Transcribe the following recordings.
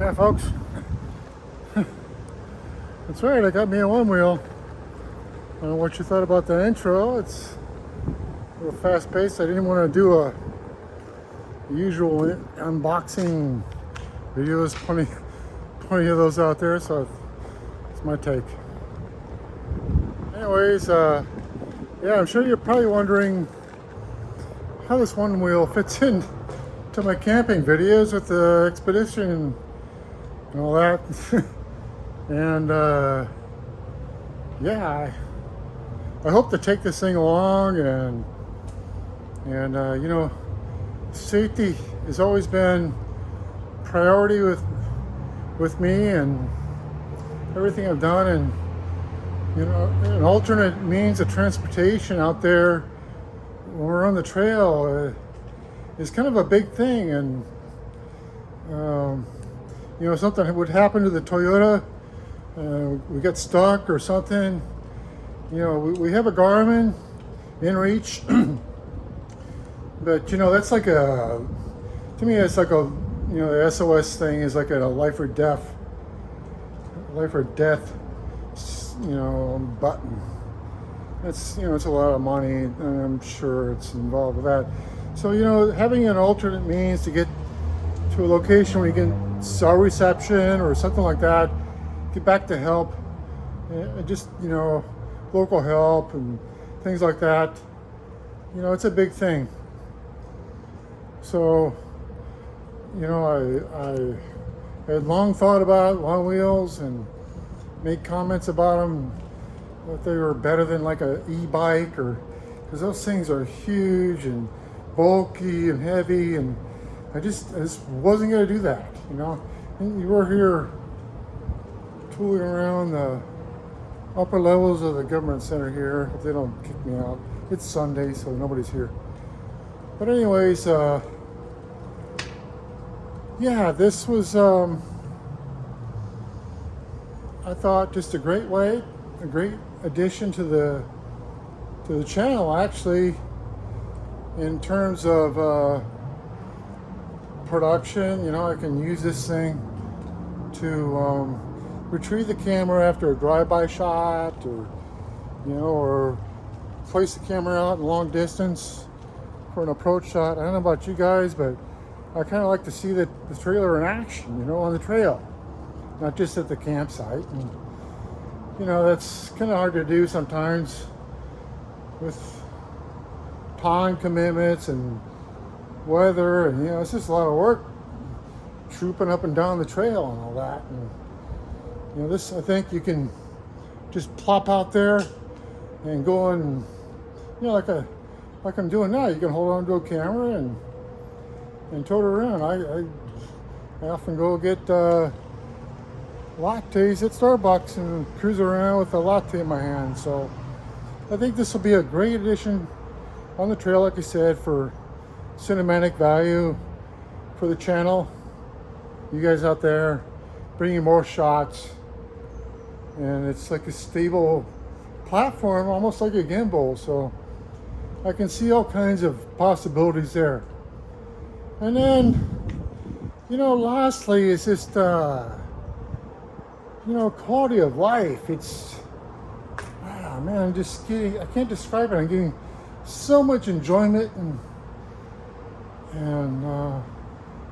Yeah, folks. That's right, I got me a one wheel. I don't know what you thought about the intro. It's a little fast paced. I didn't want to do a usual unboxing video. There's plenty of those out there, so it's my take. Anyways, yeah, I'm sure you're probably wondering how this one wheel fits in to my camping videos with the expedition and all that. And yeah, I hope to take this thing along, and you know, safety has always been priority with me and everything I've done. And you know, an alternate means of transportation out there when we're on the trail is kind of a big thing. And you know, something would happen to the Toyota, we get stuck or something, you know, we have a Garmin inReach, but you know, that's like to me, it's like you know, the SOS thing is like a life or death, you know, button. It's, you know, it's a lot of money, and I'm sure it's involved with that. So, you know, having an alternate means to get to a location where you get cell reception or something like that, get back to help, just, you know, local help and things like that, you know, it's a big thing. So, you know, I had long thought about long wheels and made comments about them, that they were better than like a e-bike, or because those things are huge and bulky and heavy, and I just wasn't going to do that, you know. And you were here tooling around the upper levels of the government center here. If they don't kick me out. It's Sunday, so nobody's here. But anyways, yeah, this was, I thought, just a great addition to the channel, actually, in terms of production. You know, I can use this thing to retrieve the camera after a drive-by shot, or you know, or place the camera out in long distance for an approach shot. I don't know about you guys, but I kind of like to see the trailer in action, you know, on the trail, not just at the campsite. And you know, that's kind of hard to do sometimes with time commitments and weather, and you know, it's just a lot of work trooping up and down the trail and all that. And you know, this, I think you can just plop out there and go and, you know, like I'm doing now. You can hold on to a camera and tote it around. I often go get lattes at Starbucks and cruise around with a latte in my hand. So I think this will be a great addition on the trail, like I said, for cinematic value for the channel. You guys out there bringing more shots, and it's like a stable platform, almost like a gimbal, so I can see all kinds of possibilities there. And then, you know, lastly, it's just you know, quality of life. It's, man, I'm just getting, I can't describe it. I'm getting so much enjoyment and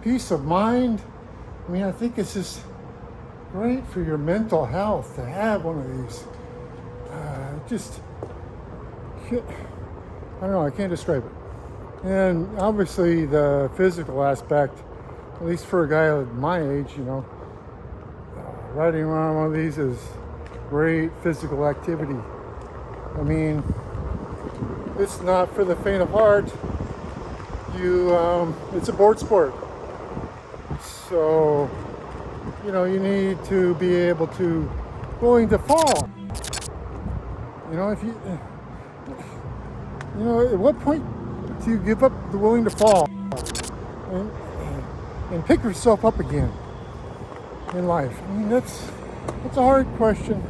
peace of mind. I mean, I think it's just great for your mental health to have one of these. Just, I don't know, I can't describe it. And obviously the physical aspect, at least for a guy of my age, you know, riding around one of these is great physical activity. I mean, it's not for the faint of heart. It's a board sport. So, you know, you need to be able to, willing to fall. You know, if you know, at what point do you give up the willing to fall and pick yourself up again in life? I mean, that's a hard question.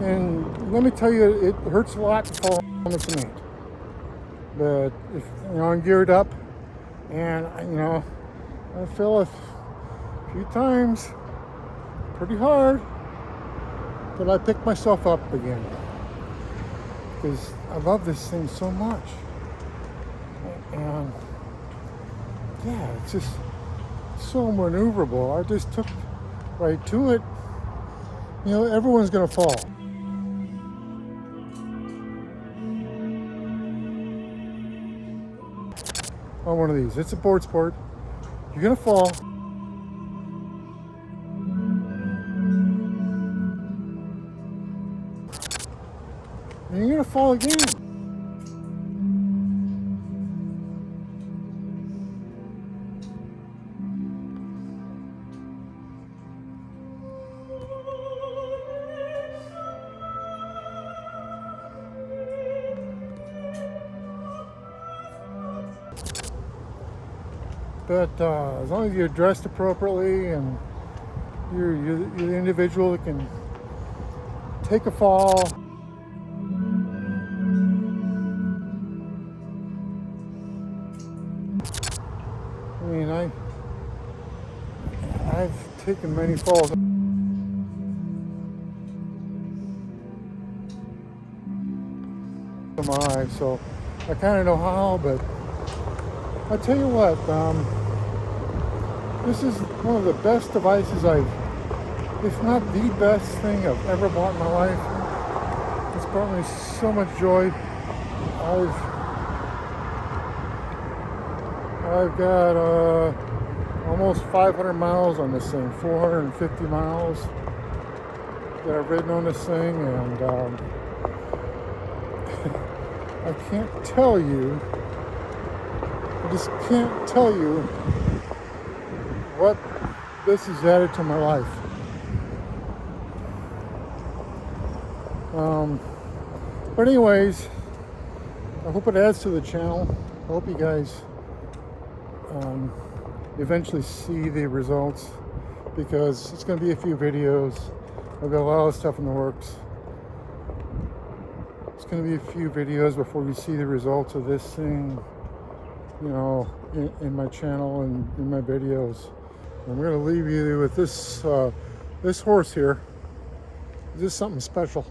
And let me tell you, it hurts a lot to fall on the cement. But if, you know, I'm geared up, and you know, I feel if a few times, pretty hard, but I picked myself up again because I love this thing so much. And yeah, it's just so maneuverable. I just took right to it. You know, everyone's gonna fall. On one of these. It's a board sport. You're gonna fall. And you're gonna fall again. But as long as you're dressed appropriately and you're the individual that can take a fall. I mean, I've taken many falls. So I kind of know how, but I tell you what, this is one of the best devices if not the best thing I've ever bought in my life. It's brought me so much joy. I've got almost 500 miles on this thing, 450 miles that I've ridden on this thing, and I can't tell you, I just can't tell you what this has added to my life. But anyways, I hope it adds to the channel. I hope you guys eventually see the results, because it's going to be a few videos. I've got a lot of stuff in the works. It's going to be a few videos before you see the results of this thing, you know, in my channel and in my videos. I'm going to leave you with this this horse here. This is something special.